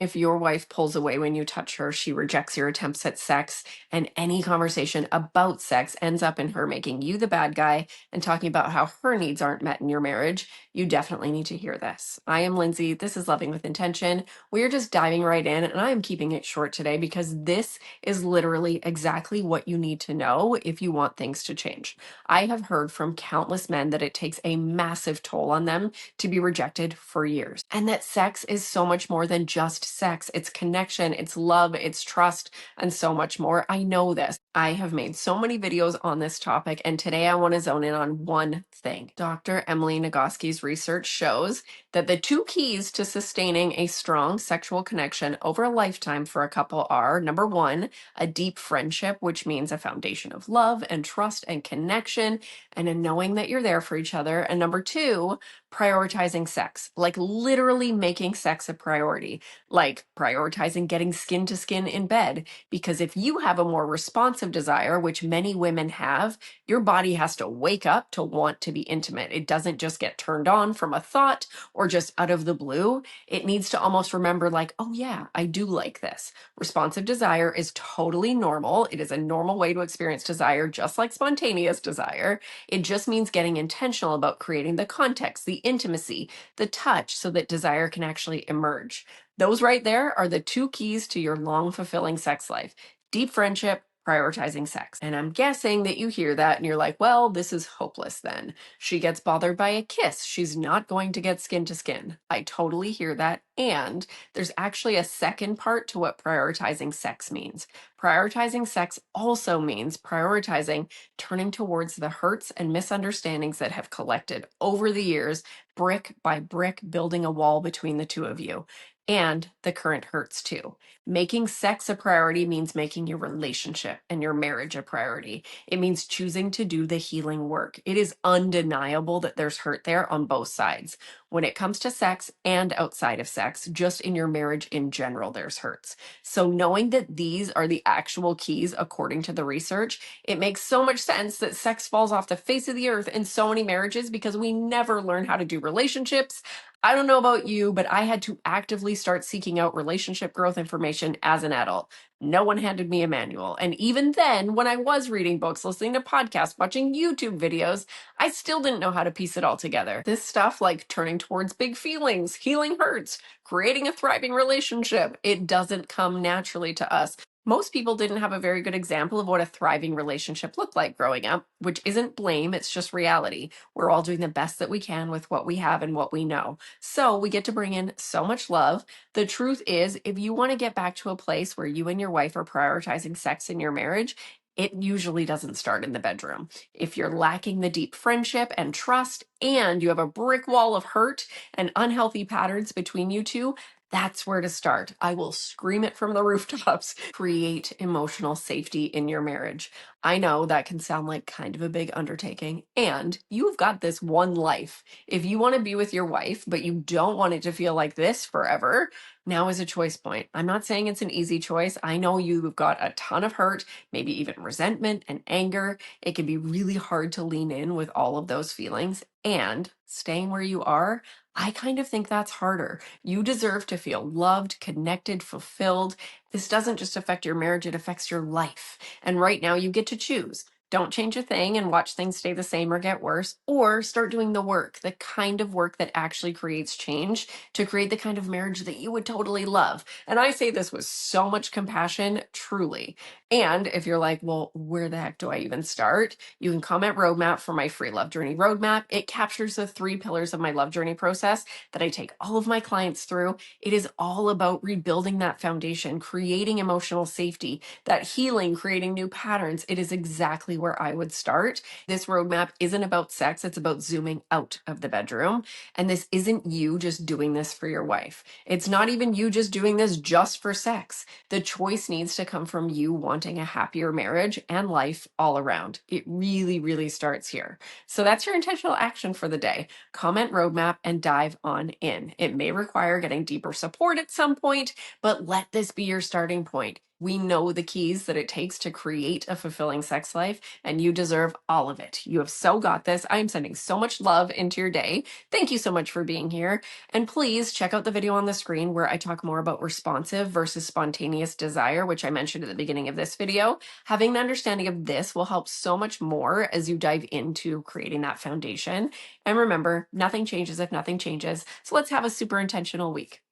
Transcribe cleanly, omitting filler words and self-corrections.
If your wife pulls away when you touch her, she rejects your attempts at sex, and any conversation about sex ends up in her making you the bad guy and talking about how her needs aren't met in your marriage, you definitely need to hear this. I am Lindsay. This is Loving with Intention. We are just diving right in, and I am keeping it short today because this is literally exactly what you need to know if you want things to change. I have heard from countless men that it takes a massive toll on them to be rejected for years, and that sex is so much more than just sex. It's connection, it's love, it's trust, and so much more. I know this. I have made so many videos on this topic, and today I want to zone in on one thing. Dr. Emily Nagoski's research shows that the two keys to sustaining a strong sexual connection over a lifetime for a couple are, number one, a deep friendship, which means a foundation of love and trust and connection and a knowing that you're there for each other. And number two, prioritizing sex, like literally making sex a priority, like prioritizing getting skin to skin in bed. Because if you have a more responsive desire, which many women have, your body has to wake up to want to be intimate. It doesn't just get turned on from a thought or just out of the blue. It needs to almost remember, like, oh yeah, I do like this. Responsive desire is totally normal. It is a normal way to experience desire, just like spontaneous desire. It just means getting intentional about creating the context, the intimacy, the touch, so that desire can actually emerge. Those right there are the two keys to your long, fulfilling sex life: deep friendship, prioritizing sex. And I'm guessing that you hear that and you're like, well, this is hopeless then. She gets bothered by a kiss. She's not going to get skin to skin. I totally hear that. And there's actually a second part to what prioritizing sex means. Prioritizing sex also means prioritizing turning towards the hurts and misunderstandings that have collected over the years, brick by brick, building a wall between the two of you. And the current hurts too. Making sex a priority means making your relationship and your marriage a priority. It means choosing to do the healing work. It is undeniable that there's hurt there on both sides. When it comes to sex and outside of sex, just in your marriage in general, there's hurts. So knowing that these are the actual keys according to the research, it makes so much sense that sex falls off the face of the earth in so many marriages because we never learn how to do relationships. I don't know about you, but I had to actively start seeking out relationship growth information as an adult. No one handed me a manual. And even then, when I was reading books, listening to podcasts, watching YouTube videos, I still didn't know how to piece it all together. This stuff, like turning towards big feelings, healing hurts, creating a thriving relationship, it doesn't come naturally to us. Most people didn't have a very good example of what a thriving relationship looked like growing up, which isn't blame, it's just reality. We're all doing the best that we can with what we have and what we know. So we get to bring in so much love. The truth is, if you want to get back to a place where you and your wife are prioritizing sex in your marriage, it usually doesn't start in the bedroom. If you're lacking the deep friendship and trust, and you have a brick wall of hurt and unhealthy patterns between you two, that's where to start. I will scream it from the rooftops. Create emotional safety in your marriage. I know that can sound like kind of a big undertaking, and you've got this one life. If you want to be with your wife, but you don't want it to feel like this forever, now is a choice point. I'm not saying it's an easy choice. I know you've got a ton of hurt, maybe even resentment and anger. It can be really hard to lean in with all of those feelings, and staying where you are, I kind of think that's harder. You deserve to feel loved, connected, fulfilled. This doesn't just affect your marriage, it affects your life. And right now you get to choose. Don't change a thing and watch things stay the same or get worse, or start doing the work, the kind of work that actually creates change to create the kind of marriage that you would totally love. And I say this with so much compassion, truly. And if you're like, well, where the heck do I even start? You can comment roadmap for my free love journey roadmap. It captures the 3 pillars of my love journey process that I take all of my clients through. It is all about rebuilding that foundation, creating emotional safety, that healing, creating new patterns. It is exactly where I would start. This roadmap isn't about sex. It's about zooming out of the bedroom. And this isn't you just doing this for your wife. It's not even you just doing this just for sex. The choice needs to come from you wanting a happier marriage and life all around. It really, really starts here. So that's your intentional action for the day. Comment roadmap and dive on in. It may require getting deeper support at some point, but let this be your starting point. We know the keys that it takes to create a fulfilling sex life, and you deserve all of it. You have so got this. I'm sending so much love into your day. Thank you so much for being here. And please check out the video on the screen where I talk more about responsive versus spontaneous desire, which I mentioned at the beginning of this video. Having an understanding of this will help so much more as you dive into creating that foundation. And remember, nothing changes if nothing changes. So let's have a super intentional week.